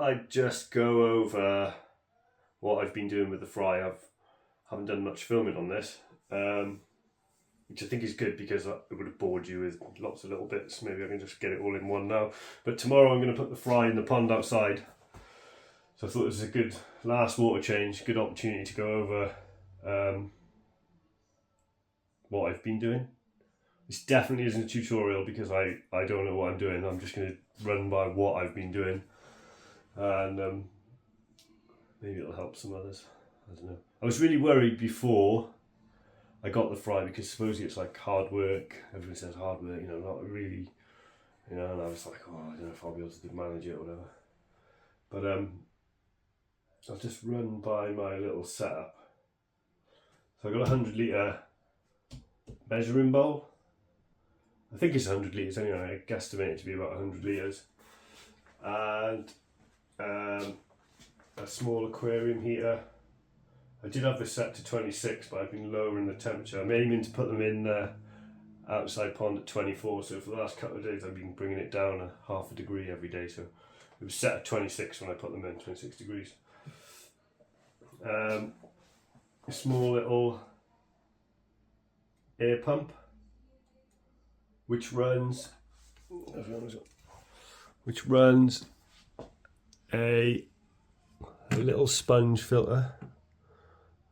I'd just go over what I've been doing with the fry. I haven't done much filming on this, which I think is good because it would have bored you with lots of little bits. Maybe I can just get it all in one now. But tomorrow I'm going to put the fry in the pond outside. So I thought this was a good last water change, good opportunity to go over what I've been doing. This definitely isn't a tutorial because I don't know what I'm doing. I'm just going to run by what I've been doing, and maybe it'll help some others. I don't know. I was really worried before I got the fry because supposedly it's like hard work. Everyone says hard work, not really, and I was like, oh, I don't know if I'll be able to manage it or whatever. But I'll just run by my little setup. So I got a 100 litre measuring bowl. I think it's 100 litres anyway, I guesstimate it to be about 100 litres. And a small aquarium heater. I did have this set to 26, but I've been lowering the temperature. I'm aiming to put them in the outside pond at 24, so for the last couple of days I've been bringing it down a half a degree every day. So it was set at 26 when I put them in, 26 degrees. A small little air pump, which runs a little sponge filter.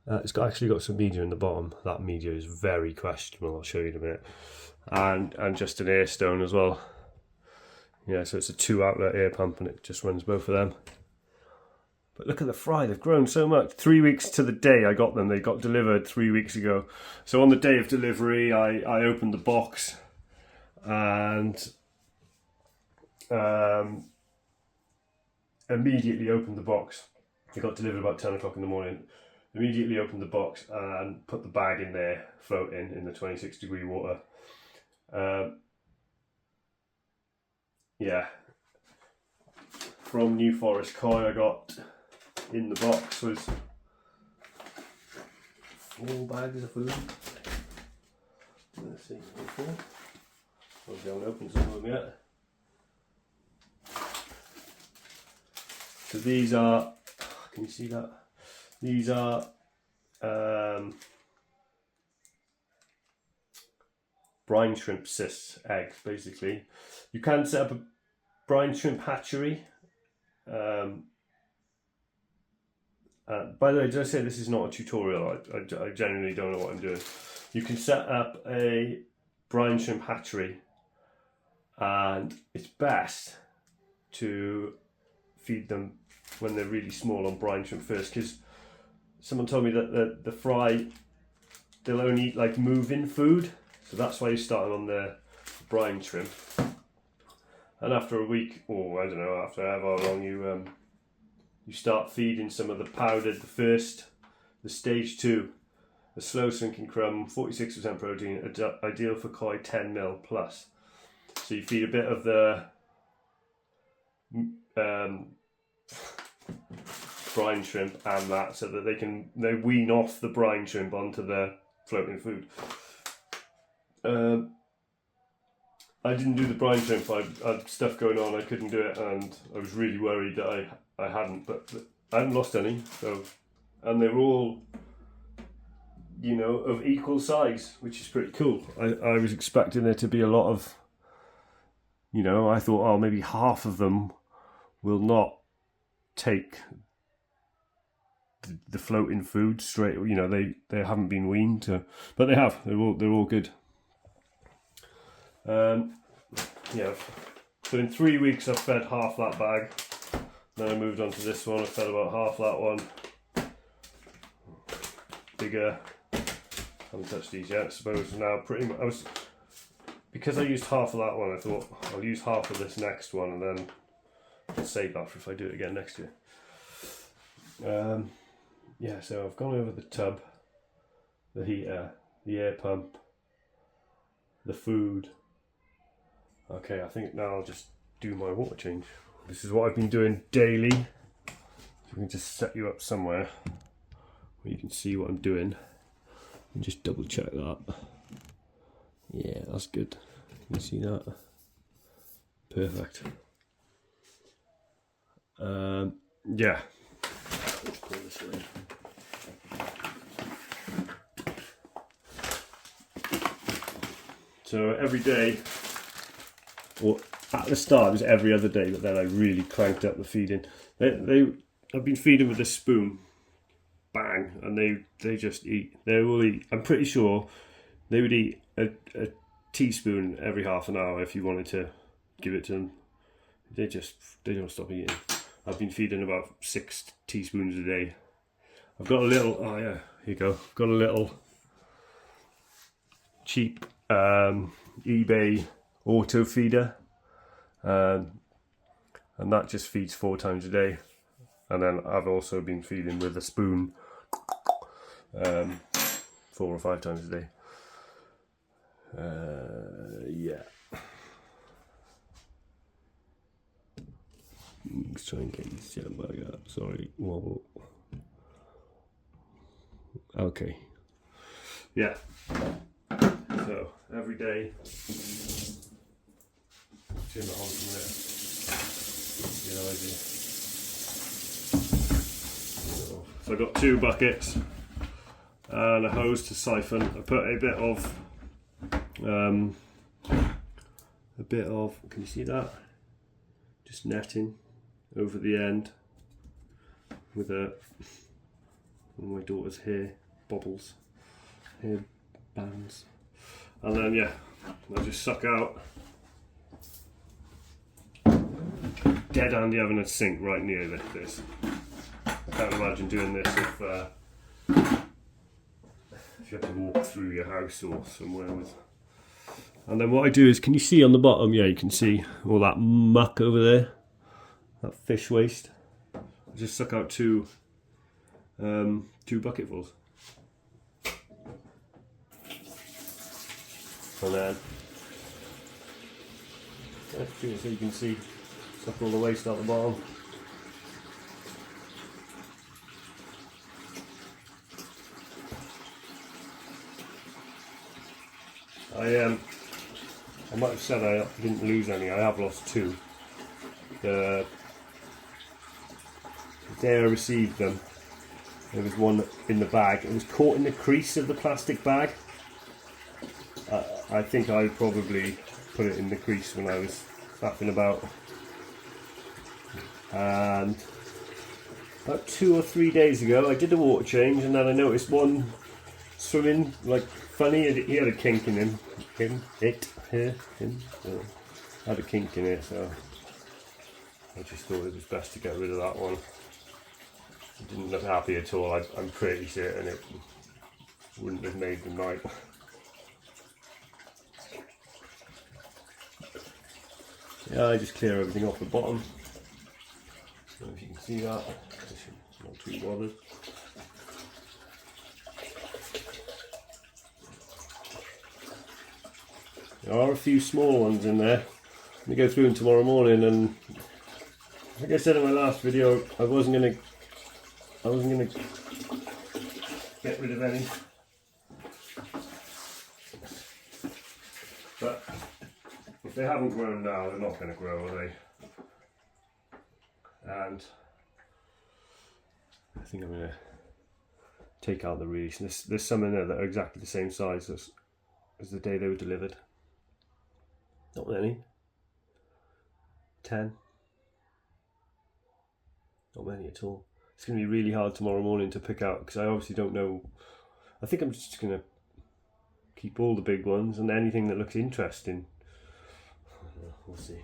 It's actually got some media in the bottom. That media is very questionable. I'll show you in a minute. And just an air stone as well. Yeah, so it's a 2-outlet air pump and it just runs both of them. But look at the fry, they've grown so much. 3 weeks to the day I got them. They got delivered 3 weeks ago. So on the day of delivery, I opened the box and immediately opened the box. It got delivered about 10 o'clock in the morning. Immediately opened the box and put the bag in there, floating in the 26 degree water. Yeah. From New Forest Koi I got in the box was 4 bags of food. Let's see, 4. I haven't opened some of them yet. So these are, can you see that? These are brine shrimp cysts, eggs basically. You can set up a brine shrimp hatchery. By the way, did I say this is not a tutorial? I genuinely don't know what I'm doing. You can set up a brine shrimp hatchery, and it's best to feed them when they're really small on brine shrimp first, because someone told me that the fry, they'll only eat like moving food, so that's why you start on the brine shrimp. And after a week, or I don't know, after however long, you start feeding some of the powdered, the stage 2, the slow sinking crumb, 46% protein, ideal for koi 10 mil plus. So you feed a bit of the brine shrimp and that, so that they wean off the brine shrimp onto the floating food. I didn't do the brine shrimp. I had stuff going on, I couldn't do it, and I was really worried that I hadn't, but I hadn't lost any. So, and they were all, of equal size, which is pretty cool. I was expecting there to be a lot of, I thought, oh, maybe half of them will not take the floating food straight. They haven't been weaned, but they have. They're all good. Yeah. So in 3 weeks I've fed half that bag. Then I moved on to this one. I fed about half that one. Bigger. Haven't touched these yet. I suppose now pretty much because I used half of that one. I thought I'll use half of this next one and then I'll save that for if I do it again next year. Yeah. So I've gone over the tub, the heater, the air pump, the food. Okay, I think now I'll just do my water change. This is what I've been doing daily. So we can just set you up somewhere where you can see what I'm doing. And just double check that. Yeah, that's good. You can see that. Perfect. Yeah. Let's go this way. So every day, or at the start it was every other day, but then I really cranked up the feeding. I've been feeding with a spoon, bang, and they just eat. They will eat. I'm pretty sure they would eat a teaspoon every half an hour if you wanted to give it to them. They don't stop eating. I've been feeding about 6 teaspoons a day. I've got a little, oh yeah, here you go. I've got a little cheap eBay auto feeder, and that just feeds 4 times a day. And then I've also been feeding with a spoon 4 or 5 times a day. Yeah. Let's try and get this jam back up. Sorry, wobble. Okay. Yeah. So every day, turn that on from there. You know, I do. So I've got 2 buckets and a hose to siphon. I put a bit of, can you see that? Just netting over the end with one of my daughter's hair bobbles, hair bands. And then yeah, I just suck out. Dead handy having a sink right near this. I can't imagine doing this if you have to walk through your house or somewhere with. And then what I do is, can you see on the bottom? Yeah, you can see all that muck over there, that fish waste. I just suck out 2 bucketfuls. And then, so you can see, suck all the waste out the bottom. I might have said I didn't lose any. I have lost 2. The day I received them, there was one in the bag. It was caught in the crease of the plastic bag. I think I probably put it in the crease when I was faffing about. And about 2 or 3 days ago, I did a water change, and then I noticed one swimming like funny. He had a kink in him. Had a kink in it, so I just thought it was best to get rid of that one. It didn't look happy at all. I'm pretty certain it wouldn't have made the night. Yeah, I just clear everything off the bottom. I don't know if you can see that. I'm not too bothered. There are a few small ones in there. Let me go through them tomorrow morning, and like I said in my last video, I wasn't gonna get rid of any. But if they haven't grown now, they're not going to grow, are they? And I think I'm going to take out the reeds. There's some in there that are exactly the same size as the day they were delivered. Not many. 10. Not many at all. It's going to be really hard tomorrow morning to pick out, because I obviously don't know. I think I'm just going to keep all the big ones, and anything that looks interesting, we'll see.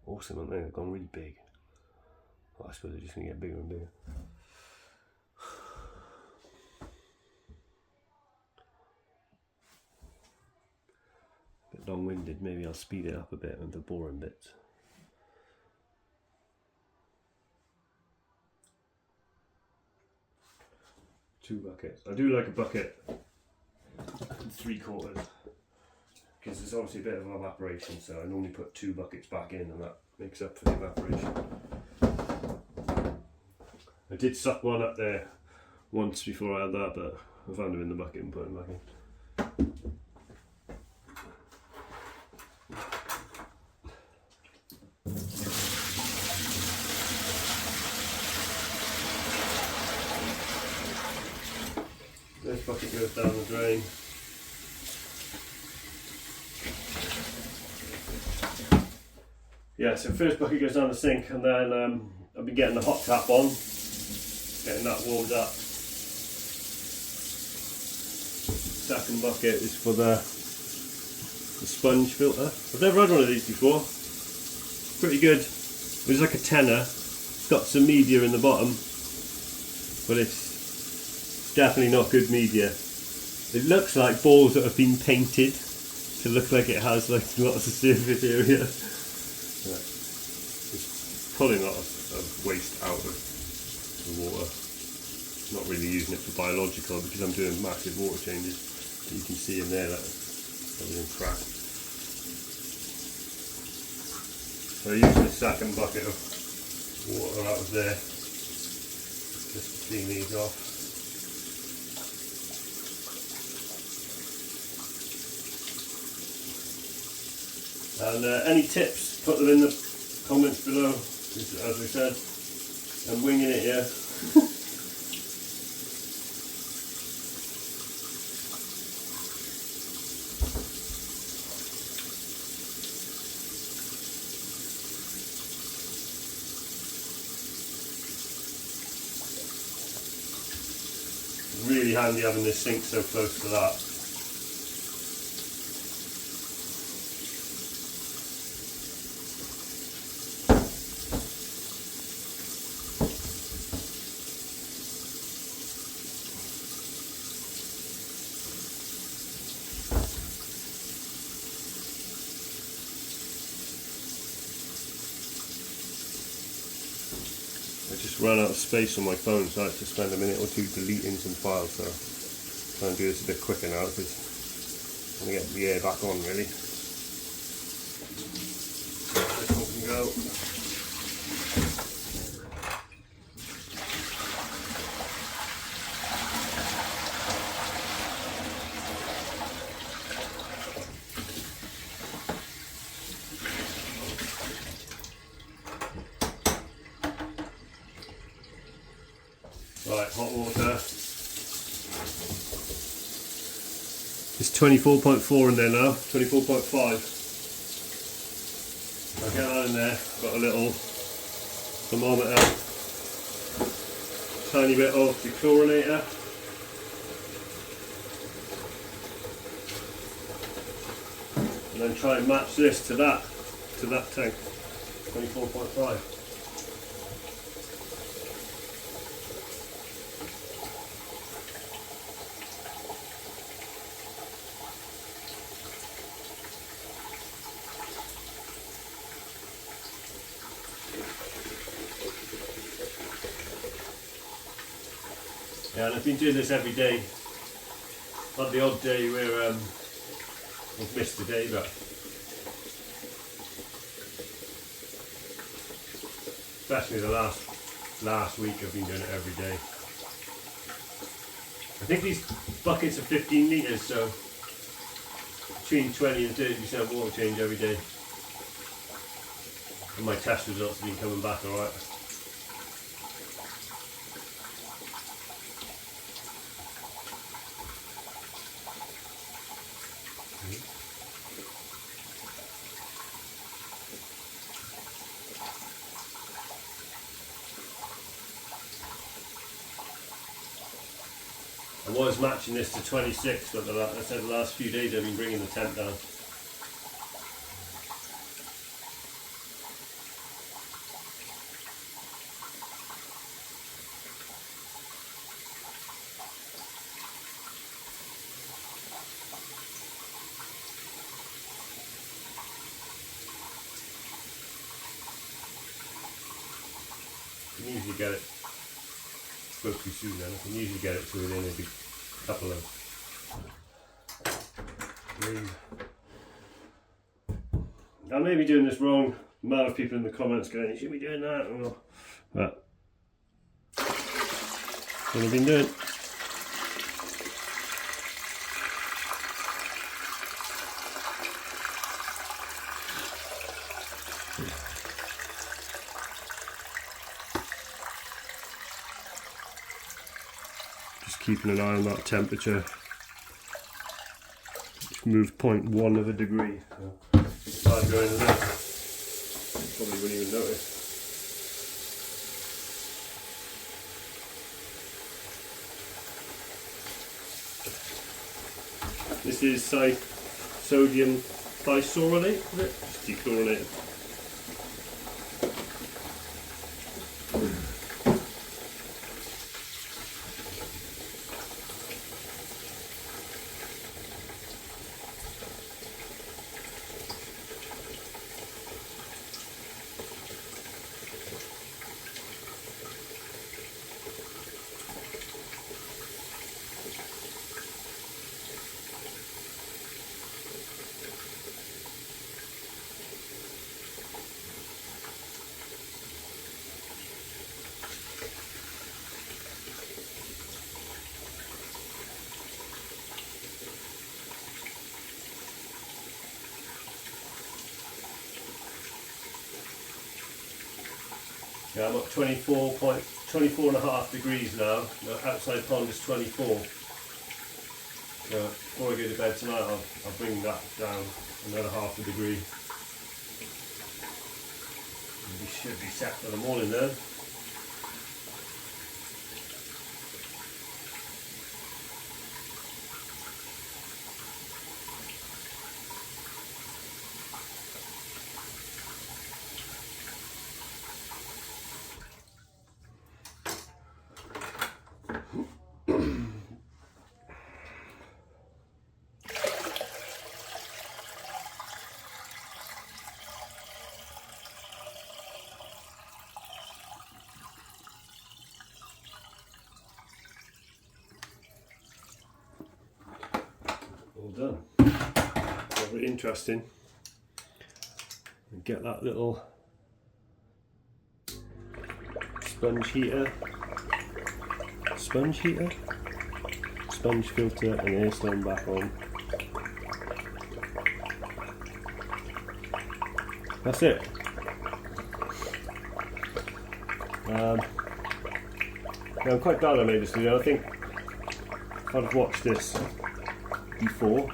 Awesome, aren't they? They've gone really big. Well, I suppose they're just going to get bigger and bigger. A bit long-winded, maybe I'll speed it up a bit with the boring bits. Two buckets. I do like a bucket and 3/4, because there's obviously a bit of evaporation, so I normally put 2 buckets back in, and that makes up for the evaporation. I did suck one up there once before I had that, but I found him in the bucket and put him back in. bucket goes down the drain. Yeah, so first bucket goes down the sink, and then I'll be getting the hot tap on, getting that warmed up. Second bucket is for the sponge filter. I've never had one of these before. Pretty good. It was like a tenner. It's got some media in the bottom, but it's definitely not good media. It looks like balls that have been painted to look like it has like lots of surface area. It's pulling a lot of waste out of the water. Not really using it for biological because I'm doing massive water changes. But you can see in there that everything cracked. So I use the second bucket of water out of there just to clean these off. And any tips, put them in the comments below. As we said, I'm winging it here. Really handy having this sink so close to that. I just ran out of space on my phone, so I had to spend a minute or two deleting some files, so I'm trying to do this a bit quicker now because I'm going to get the air back on really. This one can go. Right, hot water. It's 24.4 in there now, 24.5. I'll get that in there, got a little thermometer, tiny bit of dechlorinator. And then try and match this to that tank, 24.5. Yeah, and I've been doing this every day. Not the odd day where I've missed a day, but especially the last week I've been doing it every day. I think these buckets are 15 litres, so between 20 and 30% water change every day. And my test results have been coming back alright. I was matching this to 26, but I said the last few days I've been bringing the temp down. I can usually get it. Spoke too soon then. I can usually get it to within a couple of 3. I may be doing this wrong. A lot of people in the comments going, you should be doing that. Or, but that's what I've been doing. keeping an eye on that temperature. It's moved 0.1 of a degree. So it's time going to that. Probably wouldn't even notice. This is sodium thiosulfonate, is it? Just dechlorinated. Yeah, I'm up 24.5 degrees now. The outside pond is 24. So before I go to bed tonight, I'll bring that down another half a degree. And we should be set for the morning then. All done. Very interesting. And get that little sponge filter and air stone back on. That's it. Yeah, I'm quite glad I made this video. I think if I'd have watched this before,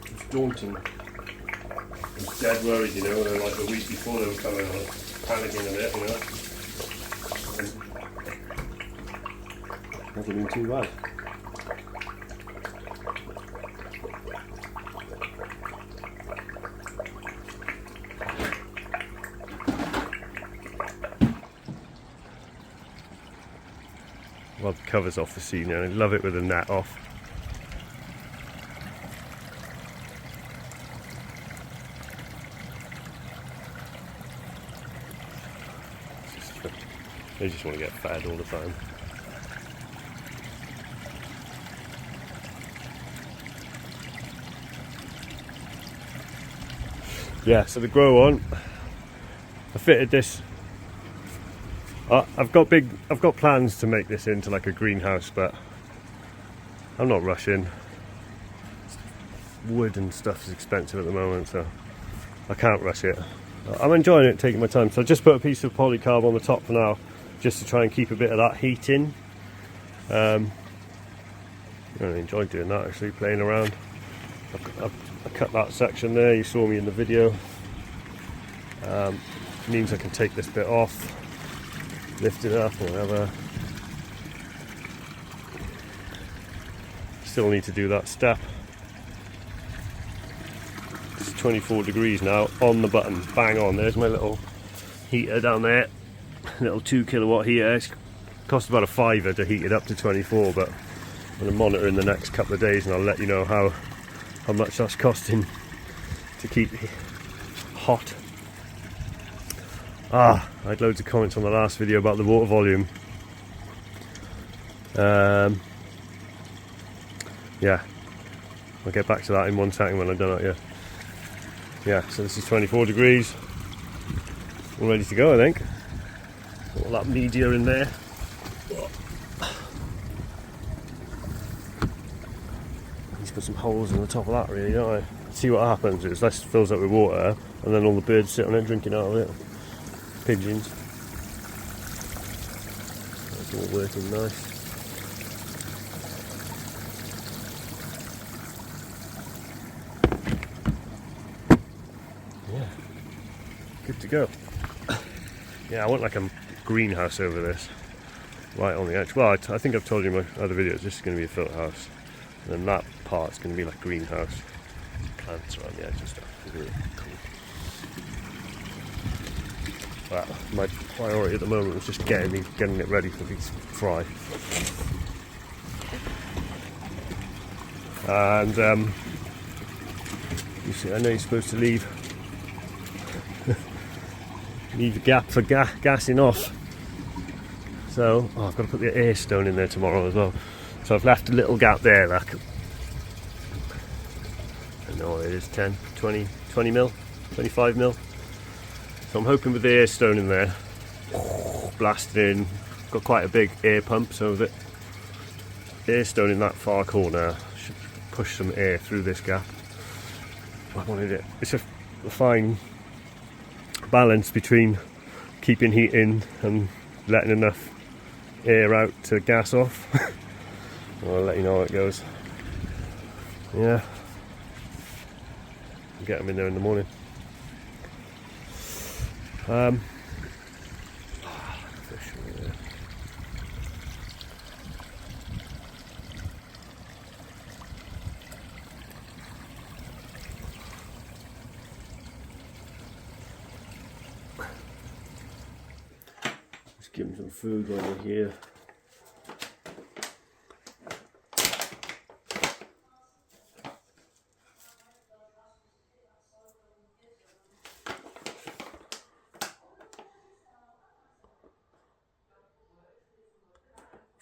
it's daunting. I was dead worried, you know, like a week before they were coming, I was panicking a bit, you know. And hasn't been too bad. Well, the cover's off the sea now. I love it with the net off. They just want to get fed all the time. Yeah, so the grow on, I fitted this. I've got plans to make this into like a greenhouse, but I'm not rushing. Wood and stuff is expensive at the moment, so I can't rush it. I'm enjoying it, taking my time. So I just put a piece of polycarb on the top for now, just to try and keep a bit of that heat in. I really enjoyed doing that, actually, playing around. I cut that section there, you saw me in the video. Means I can take this bit off, lift it up or whatever. Still need to do that step. It's 24 degrees now on the button, bang on. There's my little heater down there, little 2 kilowatt heater. It cost about a £5 to heat it up to 24, but I'm going to monitor in the next couple of days and I'll let you know how much that's costing to keep hot. I had loads of comments on the last video about the water volume. Yeah, I'll get back to that in 1 second when I've done it. Yeah, so this is 24 degrees. All ready to go, I think. All that media in there. Need to put some holes in the top of that, really, don't I? See what happens is this fills up with water, and then all the birds sit on it drinking out of it. Pigeons. It's all working nice. Yeah, good to go. Yeah, I want like a greenhouse over this, right on the edge. Well, I think I've told you in my other videos, this is going to be a filter house. And then that part's going to be like greenhouse. Plants around the edge and stuff. Really cool. But my priority at the moment was just getting it ready for these fry. And you see, I know you're supposed to leave a gap for gassing off. So I've got to put the air stone in there tomorrow as well. So I've left a little gap there, like, I know what it is, 10, 20 mil, 25 mil. So I'm hoping with the air stone in there, blasted in, got quite a big air pump, so the air stone in that far corner should push some air through this gap. I wanted it, it's a fine balance between keeping heat in and letting enough air out to gas off. I'll let you know how it goes. Yeah, I'll get them in there in the morning. Fish over there. Just give them some food while we're here.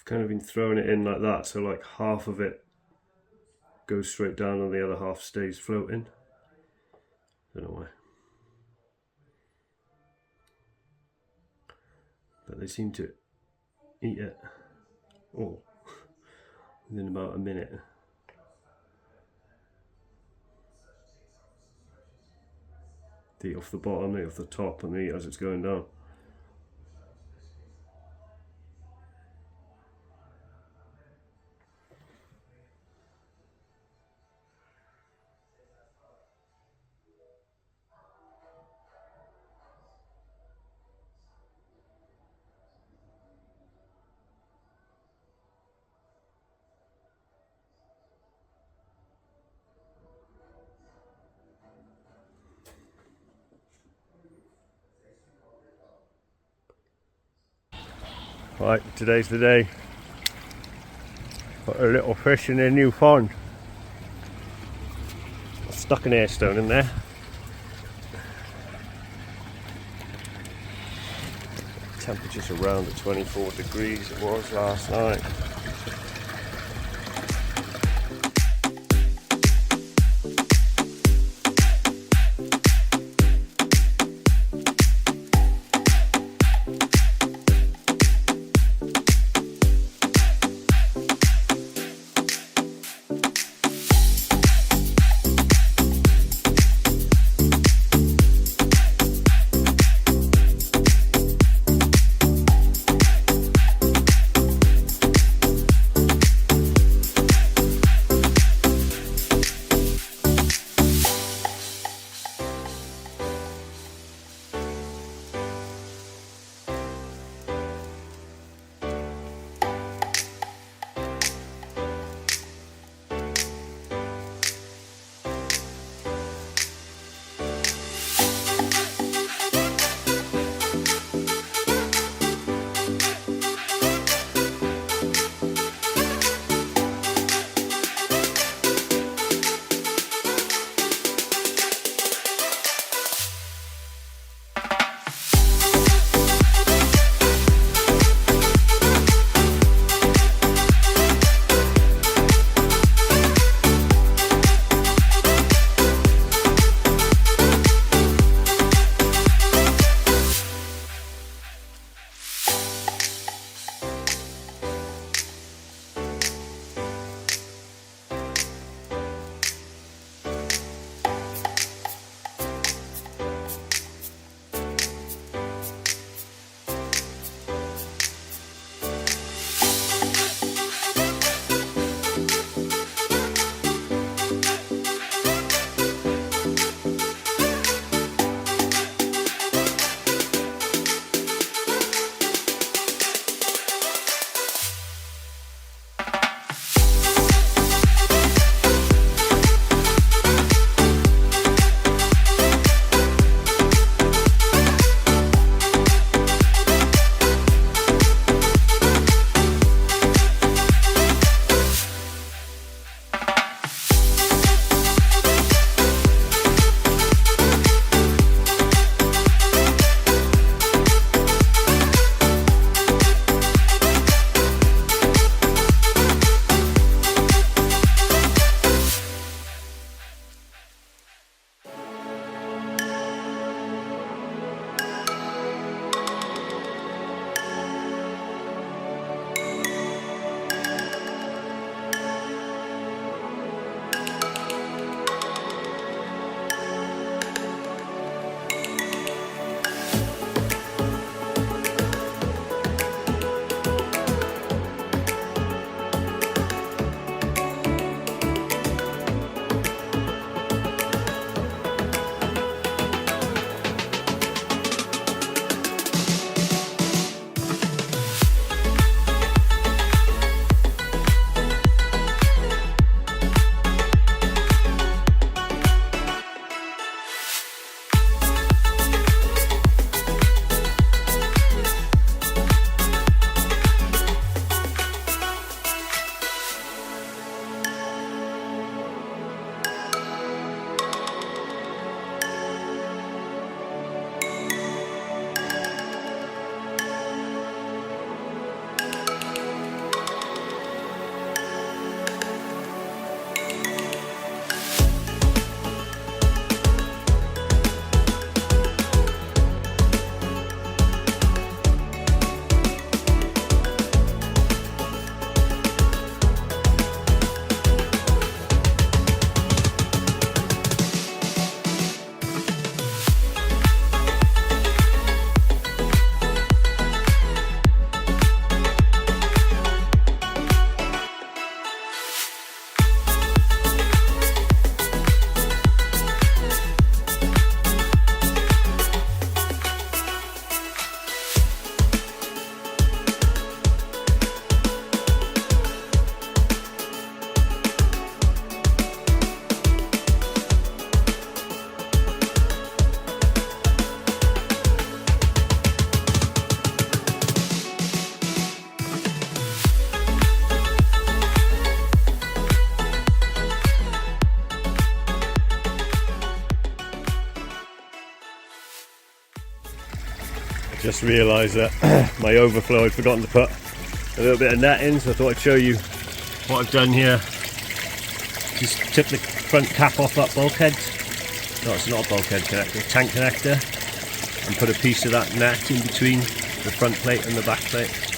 Kind of been throwing it in like that, so like half of it goes straight down and the other half stays floating. Don't know why, but they seem to eat it all within about a minute. They eat off the bottom, they eat off the top, and they eat as it's going down. Right, today's the day. Got a little fish in a new pond. I stuck an air stone in there. Temperature's around the 24 degrees it was last night. Just realised that my overflow, I'd forgotten to put a little bit of net in, so I thought I'd show you what I've done here. Just took the front cap off that bulkhead. No, it's not a bulkhead connector, tank connector, and put a piece of that net in between the front plate and the back plate.